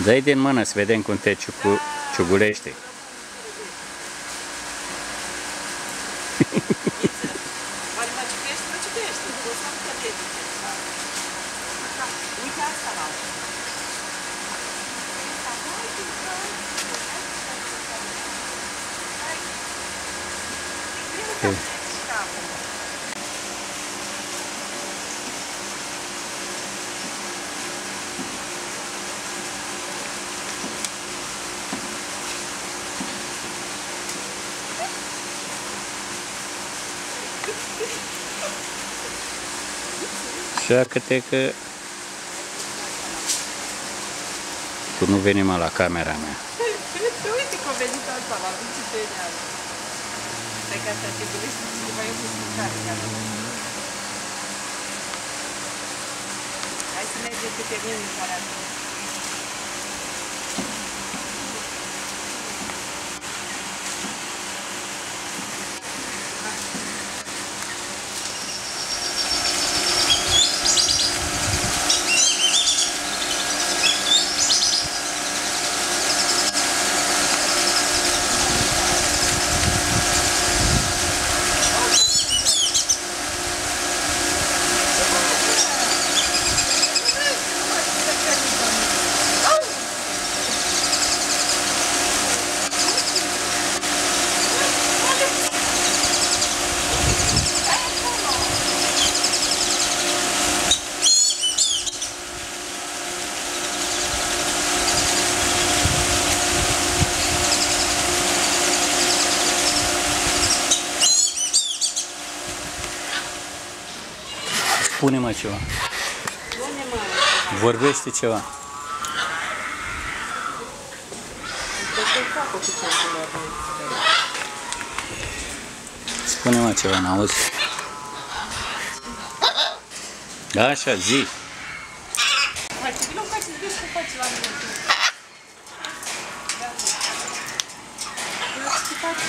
Dă-i din mână să vedem cum te ciugulește. Oare mă ciugulește? Mă ciugulește. O să am cădete. Uite asta la altă. Șoacă-te că tu nu veni mă la camera mea. Uite că a venit asta la viceterial. Stai că asta te gândești să ceva eu cu mâncare. Hai să mergem pe termenul în care asta. Spune-mă ceva. Vorbește ceva. Spune-mă ceva, n-auzi? Da, așa, zi. Hai, să vină să vezi cum faci la mine. Ce faci?